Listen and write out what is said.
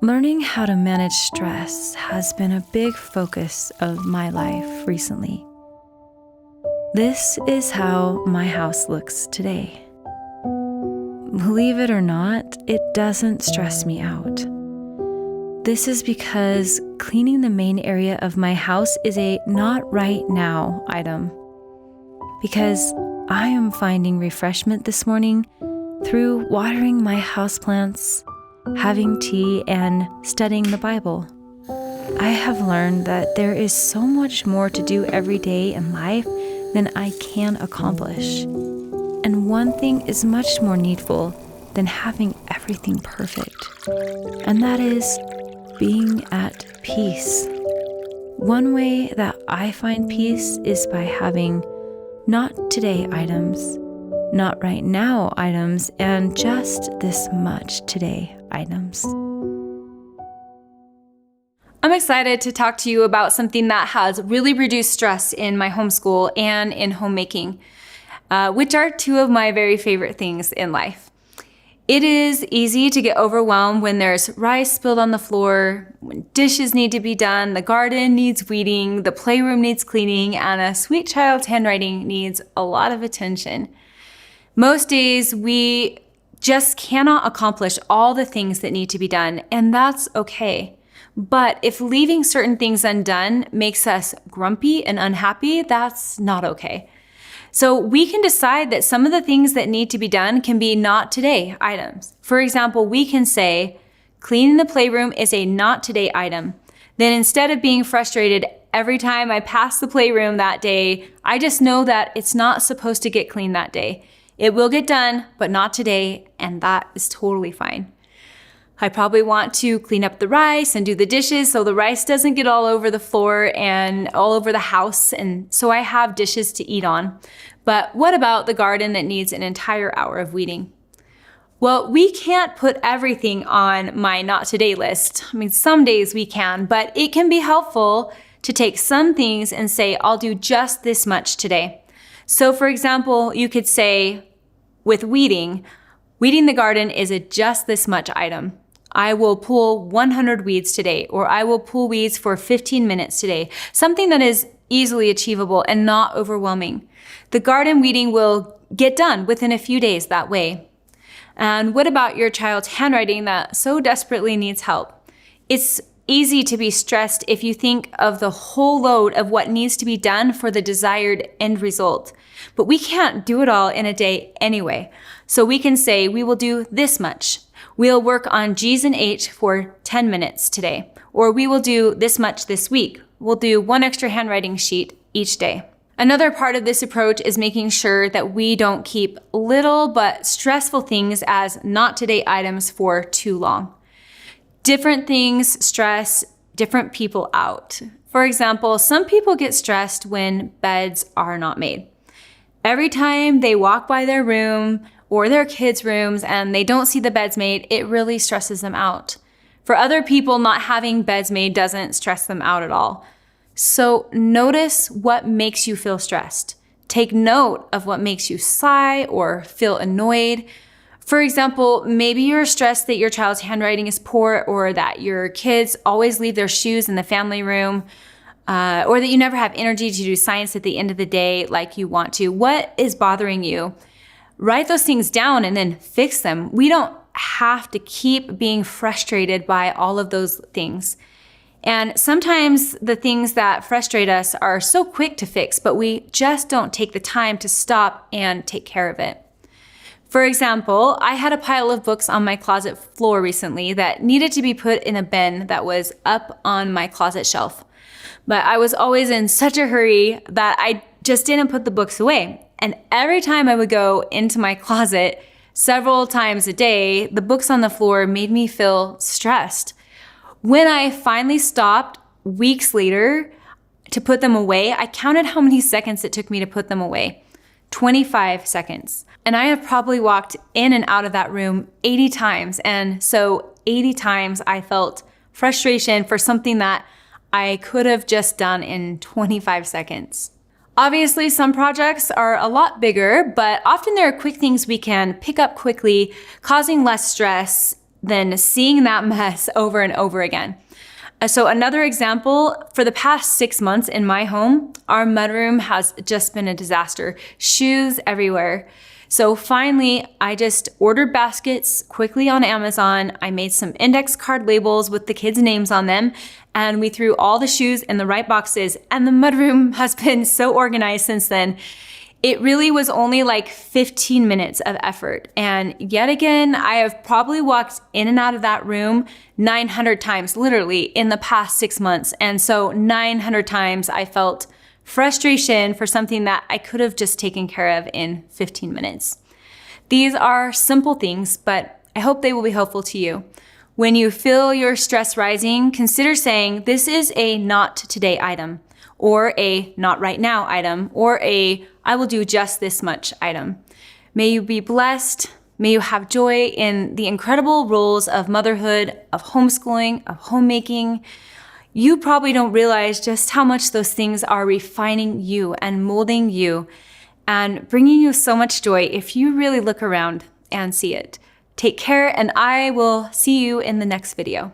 Learning how to manage stress has been a big focus of my life recently. This is how my house looks today. Believe it or not, it doesn't stress me out. This is because cleaning the main area of my house is a not right now item. Because I am finding refreshment this morning through watering my houseplants, having tea, and studying the Bible. I have learned that there is so much more to do every day in life than I can accomplish. And one thing is much more needful than having everything perfect, and that is being at peace. One way that I find peace is by having not today items, not right now items, and just this much today items. I'm excited to talk to you about something that has really reduced stress in my homeschool and in homemaking, which are two of my very favorite things in life. It is easy to get overwhelmed when there's rice spilled on the floor, when dishes need to be done, the garden needs weeding, the playroom needs cleaning, and a sweet child's handwriting needs a lot of attention. Most days we just cannot accomplish all the things that need to be done, and that's okay. But if leaving certain things undone makes us grumpy and unhappy, that's not okay. So we can decide that some of the things that need to be done can be not today items. For example, we can say, cleaning the playroom is a not today item. Then instead of being frustrated every time I pass the playroom that day, I just know that it's not supposed to get cleaned that day. It will get done, but not today, and that is totally fine. I probably want to clean up the rice and do the dishes so the rice doesn't get all over the floor and all over the house, and so I have dishes to eat on. But what about the garden that needs an entire hour of weeding? Well, we can't put everything on my not today list. I mean, some days we can, but it can be helpful to take some things and say, I'll do just this much today. So for example, you could say, with weeding the garden is a just this much item. I will pull 100 weeds today, or I will pull weeds for 15 minutes today. Something that is easily achievable and not overwhelming. The garden weeding will get done within a few days that way. And what about your child's handwriting that so desperately needs help? It's easy to be stressed if you think of the whole load of what needs to be done for the desired end result. But we can't do it all in a day anyway. So we can say we will do this much. We'll work on G's and H for 10 minutes today. Or we will do this much this week. We'll do one extra handwriting sheet each day. Another part of this approach is making sure that we don't keep little but stressful things as not today items for too long. Different things stress different people out. For example, some people get stressed when beds are not made. Every time they walk by their room or their kids' rooms and they don't see the beds made, it really stresses them out. For other people, not having beds made doesn't stress them out at all. So notice what makes you feel stressed. Take note of what makes you sigh or feel annoyed. For example, maybe you're stressed that your child's handwriting is poor, or that your kids always leave their shoes in the family room, or that you never have energy to do science at the end of the day like you want to. What is bothering you? Write those things down and then fix them. We don't have to keep being frustrated by all of those things. And sometimes the things that frustrate us are so quick to fix, but we just don't take the time to stop and take care of it. For example, I had a pile of books on my closet floor recently that needed to be put in a bin that was up on my closet shelf. But I was always in such a hurry that I just didn't put the books away. And every time I would go into my closet, several times a day, the books on the floor made me feel stressed. When I finally stopped weeks later to put them away, I counted how many seconds it took me to put them away. 25 seconds. And I have probably walked in and out of that room 80 times. And so 80 times I felt frustration for something that I could have just done in 25 seconds. Obviously, some projects are a lot bigger, but often there are quick things we can pick up quickly, causing less stress than seeing that mess over and over again. So another example, for the past 6 months in my home, our mudroom has just been a disaster. Shoes everywhere. So finally, I just ordered baskets quickly on Amazon. I made some index card labels with the kids' names on them, and we threw all the shoes in the right boxes, and the mudroom has been so organized since then. It really was only like 15 minutes of effort. And yet again, I have probably walked in and out of that room 900 times, literally, in the past 6 months. And so 900 times I felt frustration for something that I could have just taken care of in 15 minutes. These are simple things, but I hope they will be helpful to you. When you feel your stress rising, consider saying, this is a not today item, or a not right now item, or a I will do just this much item. May you be blessed. May you have joy in the incredible roles of motherhood, of homeschooling, of homemaking. You probably don't realize just how much those things are refining you and molding you and bringing you so much joy if you really look around and see it. Take care, and I will see you in the next video.